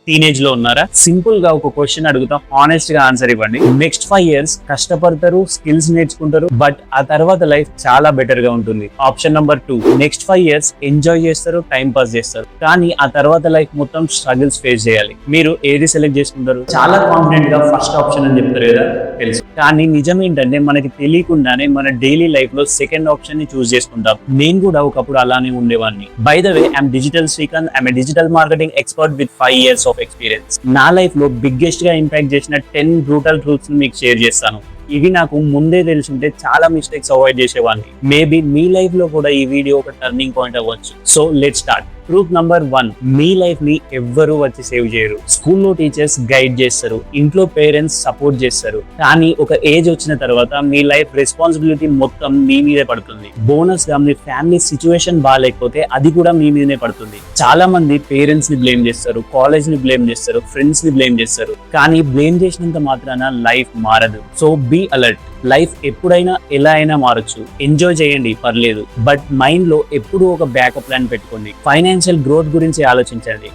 Teenage లో ఉన్నారా? Simple గా ఒక క్వశ్చన్ అడుగుతాం, హానెస్ట్ గా ఆన్సర్ ఇవ్వండి. నెక్స్ట్ 5 years కష్టపడతారు, స్కిల్స్ నేర్చుకుంటారు, బట్ ఆ తర్వాత లైఫ్ చాలా బెటర్ గా ఉంటుంది. Option number 2, next 5 years enjoy చేస్తారు, టైం పాస్ చేస్తారు, కానీ ఆ తర్వాత లైఫ్ మొత్తం స్ట్రగుల్స్ ఫేస్ చేయాలి. మీరు ఏది సెలెక్ట్ చేసుకుంటారు? చాలా కాన్ఫిడెంట్ గా ఫస్ట్ ఆప్షన్ అని చెప్తారు కదా, తెలుసు. కానీ నిజం ఏంటంటే మనకి తెలియకుండానే మన డైలీ లైఫ్ లో సెకండ్ ఆప్షన్ ని చూస్ చేసుకుంటాం. నేను కూడా ఒకప్పుడు అలానే ఉండేవాడిని. By the way, I'm digital Srikanth. I'm digital marketing expert with 5 years of experience. నా లైఫ్ లో బిగ్గెస్ట్ గా ఇంపాక్ట్ చేసిన 10 బ్రూటల్ ట్రూత్స్ మీకు షేర్ చేస్తాను. ఇవి నాకు ముందే తెలుసుంటే చాలా మిస్టేక్స్ అవాయిడ్ చేసేవాడిని. మేబీ మీ లైఫ్ లో కూడా ఈ వీడియో ఒక టర్నింగ్ పాయింట్ అవ్వచ్చు. So let's start. Truth number 1, me life ని ఎవ్వరూ వచ్చి సేవ్ చేయరు. స్కూల్లో టీచర్స్ గైడ్ చేస్తారు, ఇంట్లో పేరెంట్స్ సపోర్ట్ చేస్తారు, కానీ ఒక ఏజ్ వచ్చిన తర్వాత మీ లైఫ్ రెస్పాన్సిబిలిటీ మొత్తం మీ మీదే పడుతుంది. బోనస్ గా మీ ఫ్యామిలీ సిచ్యువేషన్ బాగాలేకపోతే అది కూడా మీ మీదనే పడుతుంది. చాలా మంది పేరెంట్స్ ని బ్లేమ్ చేస్తారు, కాలేజ్ ని బ్లేమ్ చేస్తారు, ఫ్రెండ్స్ ని బ్లేమ్ చేస్తారు, కానీ బ్లేమ్ చేసినంత మాత్రాన లైఫ్ మారదు. So be alert. లైఫ్ ఎప్పుడైనా ఎలా అయినా మారచ్చు. ఎంజాయ్ చేయండి, పర్లేదు, బట్ మైండ్ లో ఎప్పుడూ ఒక బ్యాకప్ ప్లాన్ పెట్టుకోండి. ఫైనాన్షియల్ గ్రోత్ గురించి ఆలోచించండి.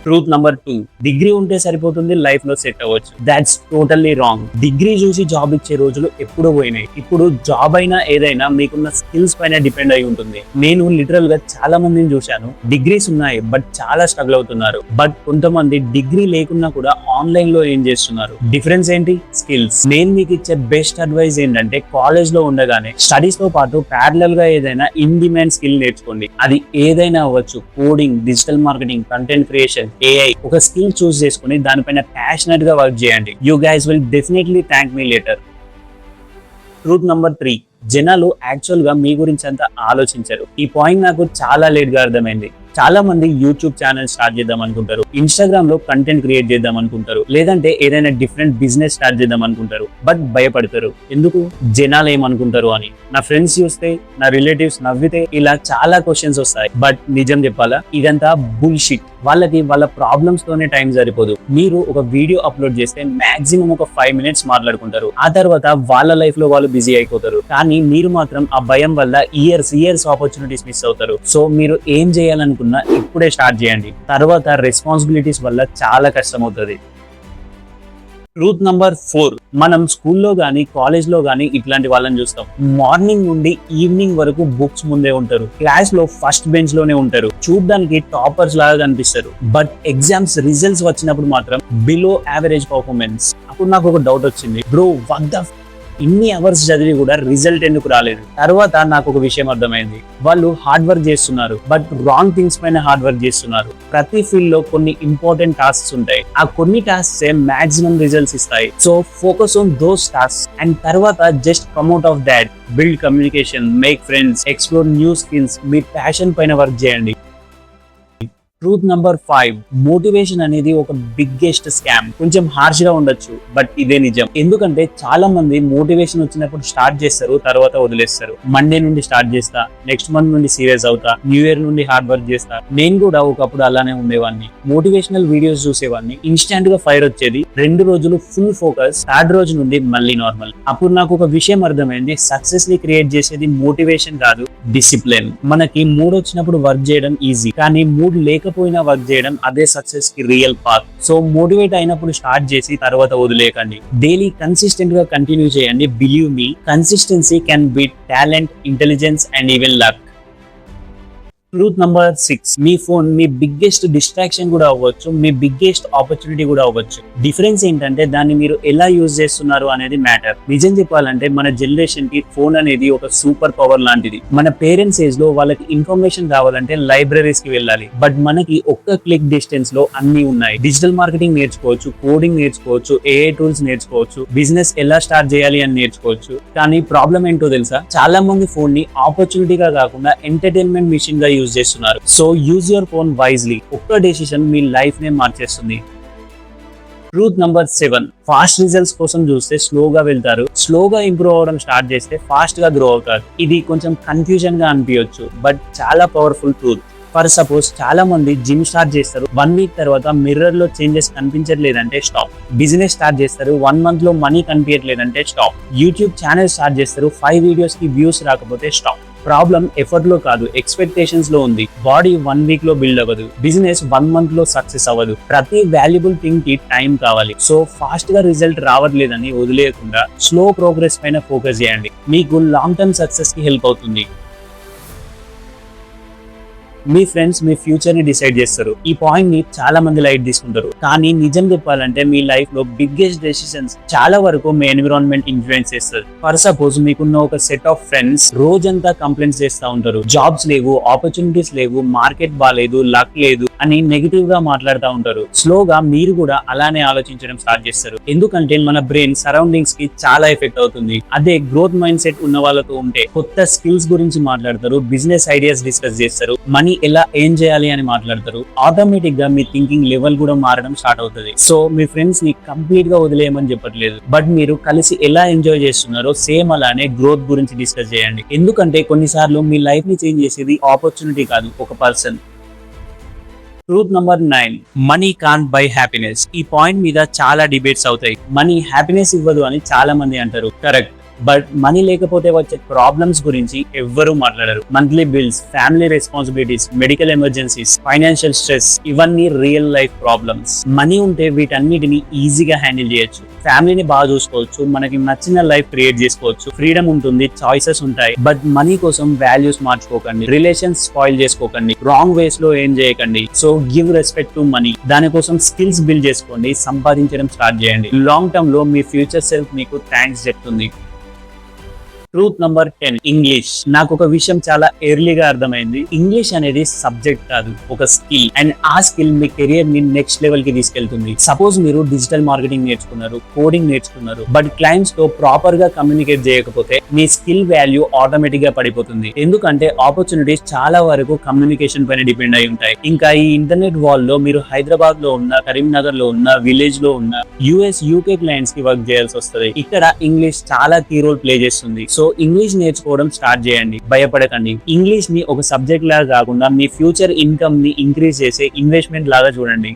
ట్రూత్ నంబర్ 2, డిగ్రీ ఉంటే సరిపోతుంది, లైఫ్ లో సెట్ అవ్వచ్చు. That's totally wrong. డిగ్రీ చూసి జాబ్ ఇచ్చే రోజులు ఎప్పుడో పోయినాయి. ఇప్పుడు జాబ్ అయినా ఏదైనా మీకున్న స్కిల్స్ పైన డిపెండ్ అయి ఉంటుంది. నేను లిటరల్ గా చాలా మందిని చూశాను, డిగ్రీస్ ఉన్నాయి బట్ చాలా స్ట్రగుల్ అవుతున్నారు. బట్ కొంతమంది డిగ్రీ లేకున్నా కూడా ఆన్లైన్ లో ఏం చేస్తున్నారు. డిఫరెన్స్ ఏంటి? స్కిల్స్. నేను మీకు ఇచ్చే బెస్ట్ అడ్వైస్ ఏంటంటే, కాలేజ్ లో ఉండగానే స్టడీస్ తో పాటు ప్యారలల్ గా ఏదైనా ఇన్ డిమాండ్ స్కిల్ నేర్చుకోండి. అది ఏదైనా అవ్వచ్చు. Coding, digital marketing, content creation, AI. ఒక స్కిల్ చూస్ చేసుకుని దానిపైన ప్యాషనెట్ గా వర్క్ చేయండి. You guys will definitely thank me later. Truth number 3, జనాలు యాక్చువల్ గా మీ గురించి అంతా ఆలోచించరు. ఈ పాయింట్ నాకు చాలా లేట్ గా అర్థమైంది. చాలా మంది యూట్యూబ్ ఛానల్ స్టార్ట్ చేద్దాం అనుకుంటారు, ఇన్స్టాగ్రామ్ లో కంటెంట్ క్రియేట్ చేద్దాం అనుకుంటారు, లేదంటే ఏదైనా డిఫరెంట్ బిజినెస్ స్టార్ట్ చేద్దాం అనుకుంటారు, బట్ భయపడతారు. ఎందుకు? జనాలు ఏమనుకుంటారు అని. నా ఫ్రెండ్స్ చూస్తే, నా రిలేటివ్స్ నవ్వితే, ఇలా చాలా క్వశ్చన్స్ వస్తాయి. బట్ నిజం చెప్పాలా, ఇదంతా బుల్షిట్. వాళ్ళకి వాళ్ళ ప్రాబ్లమ్స్ తోనే టైం సరిపోదు. మీరు ఒక వీడియో అప్లోడ్ చేస్తే మాక్సిమం ఒక 5 minutes మాట్లాడుకుంటారు, ఆ తర్వాత వాళ్ళ లైఫ్ లో వాళ్ళు బిజీ అయిపోతారు. కానీ మీరు మాత్రం ఆ భయం వల్ల ఇయర్స్ ఆపర్చునిటీస్ మిస్ అవుతారు. సో మీరు ఏం చేయాలనుకుంటున్నా ఇప్పుడే స్టార్ట్ చేయండి, తర్వాత రెస్పాన్సిబిలిటీస్ వల్ల చాలా కష్టం అవుతుంది. ట్రూత్ నంబర్ 4, మనం స్కూల్లో గానీ కాలేజ్ లో గానీ ఇట్లాంటి వాళ్ళని చూస్తాం. మార్నింగ్ నుండి ఈవినింగ్ వరకు బుక్స్ ముందే ఉంటారు, క్లాస్ లో ఫస్ట్ బెంచ్ లోనే ఉంటారు, చూడడానికి టాపర్స్ లాగా కనిపిస్తారు. బట్ ఎగ్జామ్స్ రిజల్ట్స్ వచ్చినప్పుడు మాత్రం బిలో యావరేజ్ పర్ఫార్మెన్స్. అప్పుడు నాకు ఒక డౌట్ వచ్చింది, బ్రో వాట్ ద ఇన్ని అవర్స్ చదివి కూడా రిజల్ట్ ఎందుకు రాలేదు? తర్వాత నాకు ఒక విషయం అర్థమైంది, వాళ్ళు హార్డ్ వర్క్ చేస్తున్నారు, బట్ రాంగ్ థింగ్స్ పైన హార్డ్ వర్క్ చేస్తున్నారు. ప్రతి ఫీల్డ్ లో కొన్ని ఇంపార్టెంట్ టాస్క్స్ ఉంటాయి, ఆ కొన్ని టాస్క్స్ మాక్సిమం రిజల్ట్స్ ఇస్తాయి. So focus on those tasks and తర్వాత just promote off that. Build communication, make friends, explore new skills. మీ ప్యాషన్ పైన వర్క్ చేయండి. ట్రూత్ నంబర్ 5, మోటివేషన్ అనేది ఒక బిగ్గెస్ట్ స్కామ్. కొంచెం హార్ష్ గా ఉండొచ్చు, బట్ ఇదే నిజం. ఎందుకంటే చాలా మంది మోటివేషన్ వచ్చినప్పుడు స్టార్ట్ చేస్తారు, తర్వాత వదిలేస్తారు. మండే నుండి స్టార్ట్ చేస్తా, నెక్స్ట్ మంత్ నుండి సీరియస్ అవుతా, న్యూ ఇయర్ నుండి హార్డ్ వర్క్ చేస్తా. నేను కూడా ఒకప్పుడు అలానే ఉండేవాడిని. మోటివేషనల్ వీడియోస్ చూసేవాడిని, ఇన్స్టాంట్ గా ఫైర్ వచ్చేది, 2 రోజులు ఫుల్ ఫోకస్, 3rd రోజు నుండి మళ్ళీ నార్మల్. అప్పుడు నాకు ఒక విషయం అర్థమైంది, సక్సెస్ ని క్రియేట్ చేసేది మోటివేషన్ కాదు, డిసిప్లిన్. మనకి మూడ్ వచ్చినప్పుడు వర్క్ చేయడం ఈజీ, కానీ మూడ్ లేకపోయినా వర్క్ చేయడం అదే సక్సెస్ కి రియల్ పాత్. సో మోటివేట్ అయినప్పుడు స్టార్ట్ చేసి తర్వాత వదిలేకండి. డైలీ కన్సిస్టెంట్ గా కంటిన్యూ చేయండి. Believe me, consistency can beat talent, intelligence and even luck. Truth number 6, me phone me biggest distraction కూడా అవ్వచ్చు, మీ బిగ్గెస్ట్ ఆపర్చునిటీ కూడా అవ్వచ్చు. డిఫరెన్స్ ఏంటంటే దాన్ని మీరు ఎలా యూజ్ చేస్తున్నారు అనేది మ్యాటర్. నిజం చెప్పాలంటే మన జనరేషన్ కి ఫోన్ అనేది ఒక సూపర్ పవర్ లాంటిది. మన పేరెంట్స్ ఏజ్ లో వాళ్ళకి ఇన్ఫర్మేషన్ కావాలంటే లైబ్రరీస్ కి వెళ్ళాలి, బట్ మనకి ఒక్క క్లిక్ డిస్టెన్స్ లో అన్ని ఉన్నాయి. డిజిటల్ మార్కెటింగ్ నేర్చుకోవచ్చు, కోడింగ్ నేర్చుకోవచ్చు, AI టూల్స్ నేర్చుకోవచ్చు, బిజినెస్ ఎలా స్టార్ట్ చేయాలి అని నేర్చుకోవచ్చు. కానీ ప్రాబ్లం ఏంటో తెలుసా, చాలా మంది ఫోన్ ని ఆపర్చునిటీగా కాకుండా ఎంటర్టైన్మెంట్ మిషన్ గా యూజ్ చేస్తున్నారు. So use your phone wisely. ఒక్క డెసిషన్ మీ లైఫ్ నే మార్చేస్తుంది. ట్రూత్ నంబర్ 7, ఫాస్ట్ రిజల్ట్స్ కోసం చూస్తే స్లోగా వెళ్తారు, స్లోగా ఇంప్రూవ్ అవ్వడం స్టార్ట్ చేస్తే ఫాస్ట్ గా గ్రో అవుతారు. ఇది కొంచెం కన్ఫ్యూజన్ గా అనిపించవచ్చు, బట్ చాలా పవర్ఫుల్ ట్రూత్. ఫర్ సపోజ్ చాలా మంది జిమ్ స్టార్ట్ చేస్తారు, 1 week తర్వాత మిర్రర్ లో చేంజెస్ కనిపించట్లేదంటే స్టాప్. బిజినెస్ స్టార్ట్ చేస్తారు, 1 month లో మనీ కనిపించట్లేదంటే స్టాప్. యూట్యూబ్ ఛానల్ స్టార్ట్ చేస్తారు, 5 videos కి వ్యూస్ రాకపోతే స్టాప్. ప్రాబ్లం ఎఫర్ట్ లో కాదు, ఎక్స్పెక్టేషన్స్ లో ఉంది. బాడీ 1 వీక్ లో బిల్డ్ అవ్వదు, బిజినెస్ 1 మంత్ లో సక్సెస్ అవ్వదు. ప్రతి వాల్యుబుల్ థింగ్ కి టైం కావాలి. సో ఫాస్ట్ గా రిజల్ట్ రావట్లేదని వదిలేయకుండా స్లో ప్రోగ్రెస్ పైన ఫోకస్ చేయండి. మీకు లాంగ్ టర్మ్ సక్సెస్ కి హెల్ప్ అవుతుంది. మీ ఫ్రెండ్స్ మీ ఫ్యూచర్ ని డిసైడ్ చేస్తారు. ఈ పాయింట్ ని చాలా మంది లైట్ తీసుకుంటారు, కానీ నిజం చెప్పాలంటే మీ లైఫ్ లో బిగ్గెస్ట్ డెసిషన్స్ చాలా వరకు మీ ఎన్విరాన్మెంట్ ఇన్ఫ్లుయెన్స్ చేస్తారు. ఫర్ సపోజ్ మీకున్న ఒక సెట్ ఆఫ్ ఫ్రెండ్స్ రోజంతా కంప్లైంట్స్ చేస్తూ ఉంటారు. జాబ్స్ లేవు, ఆపర్చునిటీస్ లేవు, మార్కెట్ బాగాలేదు, లక్ లేదు అని నెగిటివ్ గా మాట్లాడుతూ ఉంటారు. స్లోగా మీరు కూడా అలానే ఆలోచించడం స్టార్ట్ చేస్తారు, ఎందుకంటే మన బ్రెయిన్ సరౌండింగ్స్ కి చాలా ఎఫెక్ట్ అవుతుంది. అదే గ్రోత్ మైండ్ సెట్ ఉన్న వాళ్ళతో ఉంటే కొత్త స్కిల్స్ గురించి మాట్లాడతారు, బిజినెస్ ఐడియాస్ డిస్కస్ చేస్తారు, మనీ ఎలా ఏం చేయాలి అని మాట్లాడతారు. ఆటోమేటిక్ గా మీ థింకింగ్ లెవెల్ కూడా మారడం స్టార్ట్ అవుతుంది. సో మీ ఫ్రెండ్స్ ని కంప్లీట్ గా వదిలేయమని చెప్పట్లేదు, బట్ మీరు కలిసి ఎలా ఎంజాయ్ చేస్తున్నారో సేమ్ అలానే గ్రోత్ గురించి డిస్కస్ చేయండి. ఎందుకంటే కొన్నిసార్లు మీ లైఫ్ ని చేంజ్ చేసేది ఆపర్చునిటీ కాదు, ఒక person. Truth number 9, money can't buy happiness. ఈ పాయింట్ మీద చాలా డిబేట్స్ అవుతాయి. మనీ హ్యాపీనెస్ ఇవ్వదు అని చాలా మంది అంటారు, కరెక్ట్. బట్ మనీ లేకపోతే వచ్చే ప్రాబ్లమ్స్ గురించి ఎవ్వరూ మాట్లాడరు. Monthly bills, family responsibilities, medical emergencies, financial stress, ఇవన్నీ రియల్ లైఫ్ ప్రాబ్లమ్స్. మనీ ఉంటే వీటన్నిటిని ఈజీగా హ్యాండిల్ చేయొచ్చు, ఫ్యామిలీని బాగా చూసుకోవచ్చు, మనకి నచ్చిన లైఫ్ క్రియేట్ చేసుకోవచ్చు, ఫ్రీడమ్ ఉంటుంది, చాయిసెస్ ఉంటాయి. బట్ మనీ కోసం వాల్యూస్ మార్చుకోకండి, రిలేషన్స్ స్పాయిల్ చేసుకోకండి, రాంగ్ వేస్ లో ఏం చేయకండి. So give respect to money. దానికోసం స్కిల్స్ బిల్డ్ చేసుకోండి, సంపాదించడం స్టార్ట్ చేయండి. లాంగ్ టర్మ్ లో మీ ఫ్యూచర్ సెల్ఫ్ మీకు థ్యాంక్స్ చెప్తుంది. Truth number 10, English. నాకు ఒక విషయం చాలా ఎర్లీగా అర్థమైంది. ఇంగ్లీష్ అనేది సబ్జెక్ట్ కాదు, ఒక స్కిల్. అండ్ ఆ స్కిల్ మీ కెరియర్ ని నెక్స్ట్ లెవెల్ కి తీసుకెళ్తుంది. సపోజ్ మీరు డిజిటల్ మార్కెటింగ్ నేర్చుకున్నారు, కోడింగ్ నేర్చుకున్నారు, బట్ క్లయింట్స్ తో ప్రాపర్ గా కమ్యూనికేట్ చేయకపోతే మీ స్కిల్ వాల్యూ ఆటోమేటిక్ గా పడిపోతుంది. ఎందుకంటే ఆపర్చునిటీస్ చాలా వరకు కమ్యూనికేషన్ పైన డిపెండ్ అయి ఉంటాయి. ఇంకా ఈ ఇంటర్నెట్ వాల్ లో మీరు హైదరాబాద్ లో ఉన్న, కరీంనగర్ లో ఉన్న, విలేజ్ లో ఉన్న US UK క్లయింట్స్ కి వర్క్ చేయాల్సి వస్తుంది. ఇక్కడ ఇంగ్లీష్ చాలా కీ రోల్ ప్లే చేస్తుంది. సో ఇంగ్లీష్ నేర్చుకోవడం స్టార్ట్ చేయండి, భయపడకండి. ఇంగ్లీష్ ని ఒక సబ్జెక్ట్ లాగా కాకుండా మీ ఫ్యూచర్ ఇన్కమ్ ని ఇంక్రీజ్ చేసే ఇన్వెస్ట్మెంట్ లాగా చూడండి.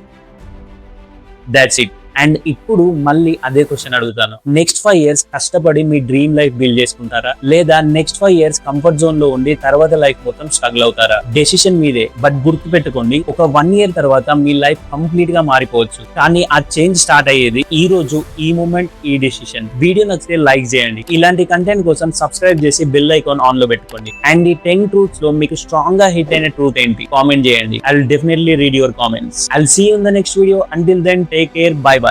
That's it. అండ్ ఇప్పుడు మళ్ళీ అదే క్వశ్చన్ అడుగుతాను, నెక్స్ట్ 5 years కష్టపడి మీ డ్రీమ్ లైఫ్ బిల్డ్ చేసుకుంటారా, లేదా నెక్స్ట్ 5 years కంఫర్ట్ జోన్ లో ఉండి తర్వాత లైఫ్ మొత్తం స్ట్రగుల్ అవుతారా? డెసిషన్ మీదే. బట్ గుర్తు పెట్టుకోండి, ఒక 1 year తర్వాత మీ లైఫ్ కంప్లీట్ గా మారిపోవచ్చు, కానీ ఆ చేంజ్ స్టార్ట్ అయ్యేది ఈ రోజు, ఈ మూమెంట్, ఈ డెసిషన్. వీడియో నచ్చితే లైక్ చేయండి. ఇలాంటి కంటెంట్ కోసం సబ్స్క్రైబ్ చేసి బెల్ ఐకాన్ ఆన్ లో పెట్టుకోండి. అండ్ ఈ 10 ట్రూత్స్ లో మీకు స్ట్రాంగ్ గా హిట్ అయిన ట్రూత్ ఏంటి కామెంట్ చేయండి. I will definitely read your comments. I will see you in the next video. Until then, take care, bye by.